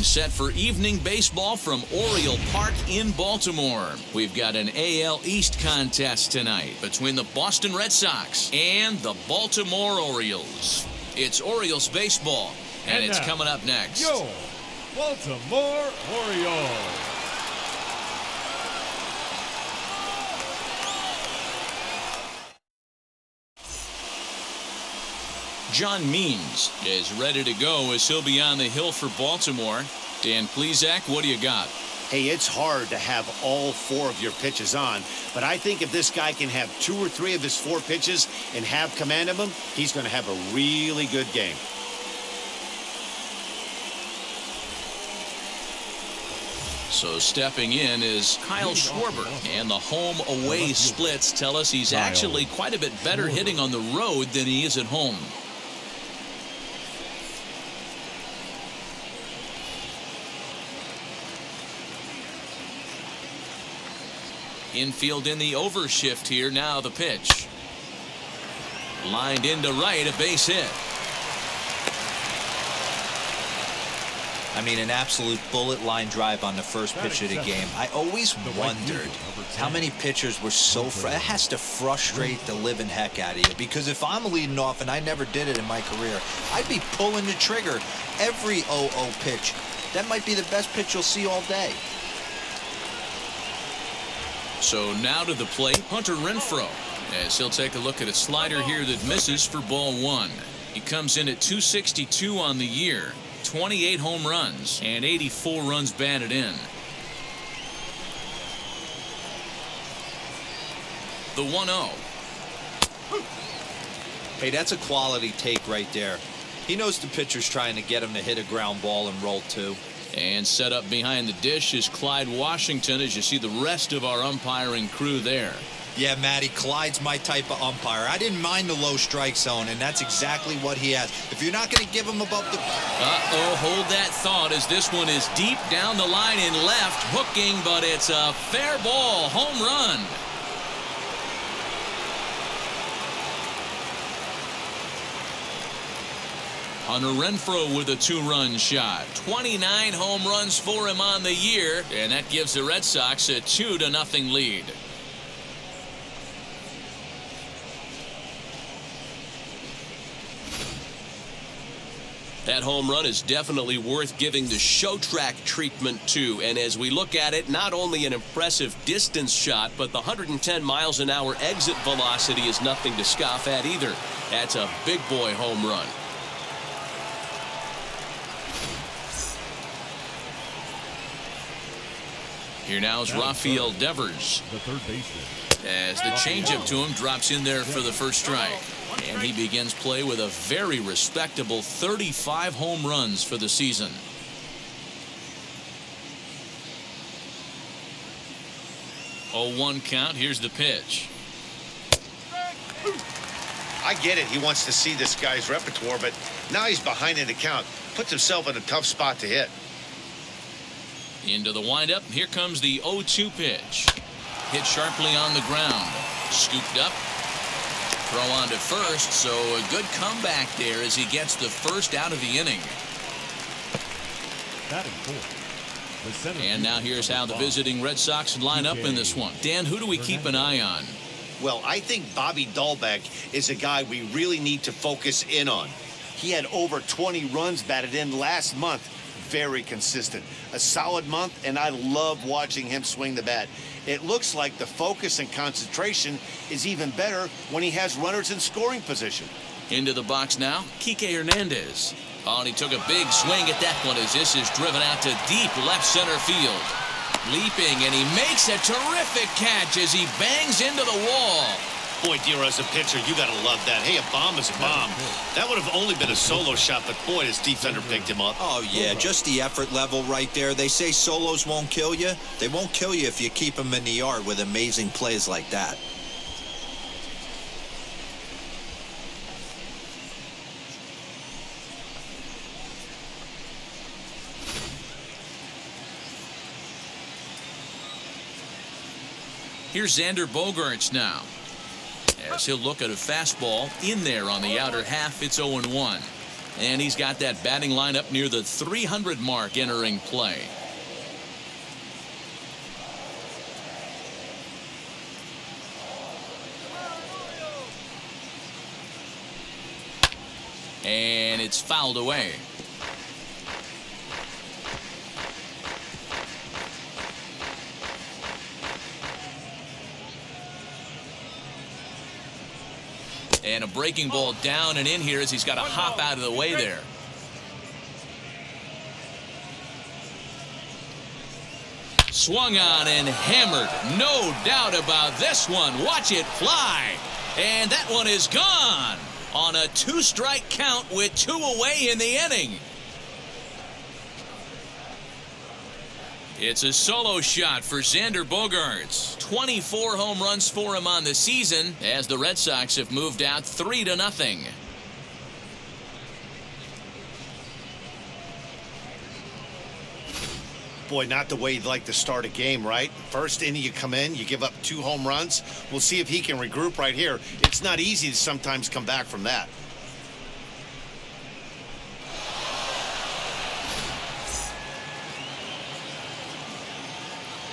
set for evening baseball from Oriole Park in Baltimore. We've got an AL East contest tonight between the Boston Red Sox and the Baltimore Orioles. It's Orioles baseball, and it's coming up next. Yo, Baltimore Orioles. John Means is ready to go as he'll be on the hill for Baltimore. Dan Plesac, what do you got? Hey, it's hard to have all four of your pitches on, but I think if this guy can have 2 or 3 of his 4 pitches and have command of them, he's going to have a really good game. So stepping in is Kyle Schwarber, and the home-away splits tell us he's actually quite a bit better hitting on the road than he is at home. Infield in the overshift here. Now the pitch. Lined into right, a base hit. I mean, an absolute bullet line drive on the first pitch of the game. I always wondered how many pitchers were so it has to frustrate the living heck out of you, because if I'm leading off, and I never did it in my career, I'd be pulling the trigger every 0-0 pitch. That might be the best pitch you'll see all day. So now to the plate, Hunter Renfroe, as he'll take a look at a slider here that misses for ball 1. He comes in at .262 on the year, 28 home runs, and 84 runs batted in. The 1-0. Hey, that's a quality take right there. He knows the pitcher's trying to get him to hit a ground ball and roll 2. And set up behind the dish is Clyde Washington, as you see the rest of our umpiring crew there. Yeah, Matty, Clyde's my type of umpire. I didn't mind the low strike zone, and that's exactly what he has. If you're not going to give him above the... hold that thought, as this one is deep down the line in left, hooking, but it's a fair ball, home run. Hunter Renfroe with a 2-run shot. 29 home runs for him on the year, and that gives the Red Sox a 2-0 lead. That home run is definitely worth giving the show track treatment to, and as we look at it, not only an impressive distance shot, but the 110 miles an hour exit velocity is nothing to scoff at either. That's a big boy home run. Here now is Rafael Devers, the third baseman, as the changeup to him drops in there for the first strike. And he begins play with a very respectable 35 home runs for the season. Oh, 1 count. Here's the pitch. I get it. He wants to see this guy's repertoire, but now he's behind in the count. Puts himself in a tough spot to hit. Into the windup. Here comes the 0-2 pitch. Hit sharply on the ground. Scooped up. Throw on to first, so a good comeback there as he gets the first out of the inning. And now here's how the visiting Red Sox line up in this one. Dan, who do we keep an eye on? Well, I think Bobby Dahlbeck is a guy we really need to focus in on. He had over 20 runs batted in last month. Very consistent. A solid month, and I love watching him swing the bat. It looks like the focus and concentration is even better when he has runners in scoring position. Into the box now, Kike Hernandez. Oh, and he took a big swing at that one as this is driven out to deep left center field. Leaping, and he makes a terrific catch as he bangs into the wall. Boy, Dero, as a pitcher, you got to love that. Hey, a bomb is a bomb. That would have only been a solo shot, but boy, his defender picked him up. Oh, yeah, just the effort level right there. They say solos won't kill you. They won't kill you if you keep them in the yard with amazing plays like that. Here's Xander Bogaerts now, as he'll look at a fastball in there on the outer half. It's 0-1. And he's got that batting line up near the 300 mark entering play. And it's fouled away. And a breaking ball down and in here as he's got to hop out of the way there. Swung on and hammered. No doubt about this one. Watch it fly. And that one is gone on a 2-strike count with 2 away in the inning. It's a solo shot for Xander Bogaerts. 24 home runs for him on the season as the Red Sox have moved out 3-0. Boy, not the way you'd like to start a game, right? First inning you come in, you give up 2 home runs. We'll see if he can regroup right here. It's not easy to sometimes come back from that.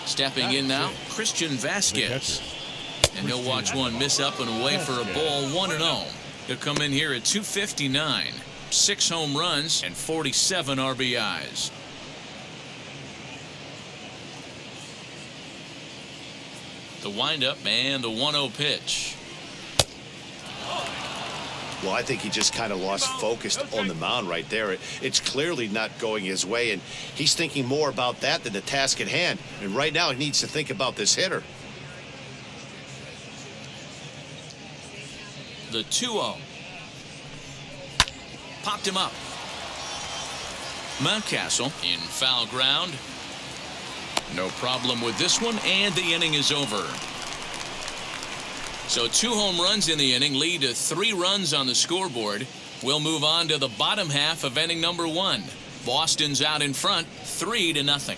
Stepping in now, Christian Vasquez. And he'll watch one miss up and away for a ball, 1-0. He'll come in here at 259. 6 home runs and 47 RBIs. The windup and the 1-0 pitch. Well, I think he just kind of lost focus on the mound right there. It's clearly not going his way, and he's thinking more about that than the task at hand. And right now, he needs to think about this hitter. The 2-0. Popped him up. Mountcastle in foul ground. No problem with this one, and the inning is over. So 2 home runs in the inning lead to 3 runs on the scoreboard. We'll move on to the bottom half of inning number 1. Boston's out in front, 3-0.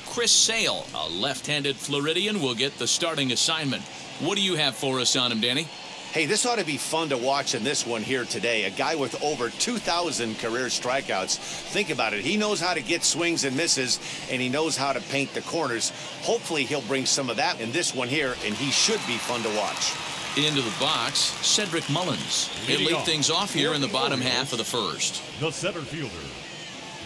Chris Sale, a left-handed Floridian, will get the starting assignment. What do you have for us on him, Danny? Hey, this ought to be fun to watch in this one here today. A guy with over 2,000 career strikeouts. Think about it. He knows how to get swings and misses, and he knows how to paint the corners. Hopefully, he'll bring some of that in this one here, and he should be fun to watch. Into the box, Cedric Mullins. He'll lead things off here in the bottom half of the first. The center fielder,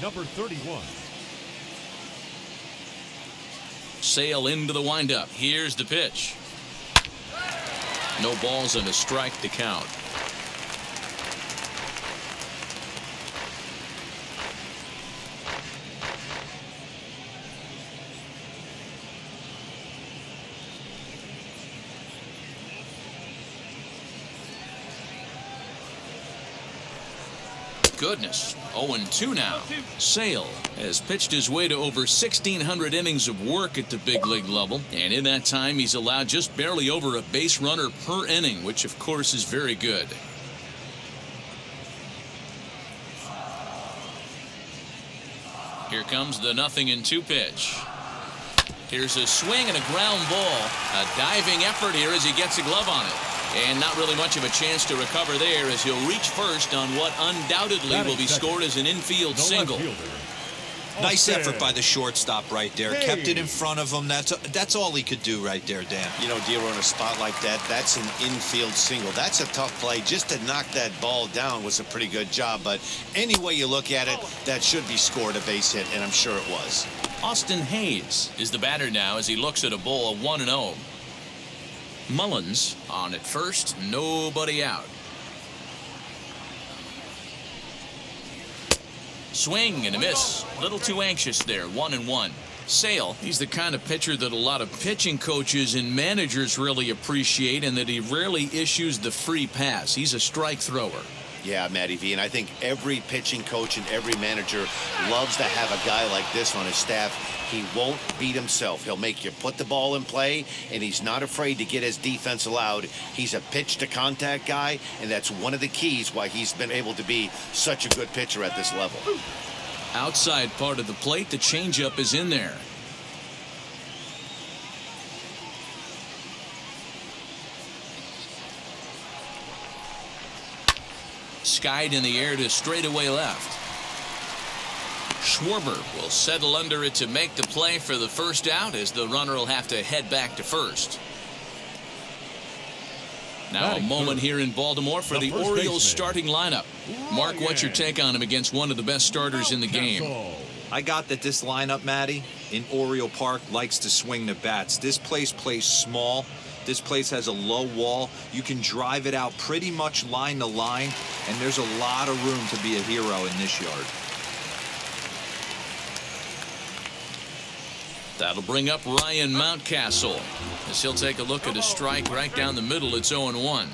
number 31. Sale into the windup. Here's the pitch. No balls and a strike to count. Goodness, 0-2 now. Sale has pitched his way to over 1,600 innings of work at the big league level, and in that time he's allowed just barely over a base runner per inning, which of course is very good. Here comes the 0-2 pitch. Here's a swing and a ground ball. A diving effort here as he gets a glove on it. And not really much of a chance to recover there as he'll reach first on what undoubtedly will be scored as an infield single. Nice effort by the shortstop right there. Hey. Kept it in front of him. That's all he could do right there, Dan. You know, Dero, in a spot like that, that's an infield single. That's a tough play. Just to knock that ball down was a pretty good job. But any way you look at it, that should be scored a base hit, and I'm sure it was. Austin Hayes is the batter now as he looks at a ball of 1-0. Mullins on at first, nobody out. Swing and a miss. A little too anxious there, 1-1. Sale, he's the kind of pitcher that a lot of pitching coaches and managers really appreciate, and that he rarely issues the free pass. He's a strike thrower. Yeah, Matty V, and I think every pitching coach and every manager loves to have a guy like this on his staff. He won't beat himself. He'll make you put the ball in play, and he's not afraid to get his defense allowed. He's a pitch-to-contact guy, and that's one of the keys why he's been able to be such a good pitcher at this level. Outside part of the plate, the changeup is in there. skied in the air to straightaway left. Schwarber will settle under it to make the play for the first out, as the runner will have to head back to first. Now a moment here in Baltimore for the Orioles starting lineup. Mark, what's your take on him against one of the best starters in the game? I got that this lineup, Matty, in Oriole Park likes to swing the bats. This place plays small. This place has a low wall. You can drive it out pretty much line to line, and there's a lot of room to be a hero in this yard. That'll bring up Ryan Mountcastle, as he'll take a look at a strike right down the middle. It's 0-1.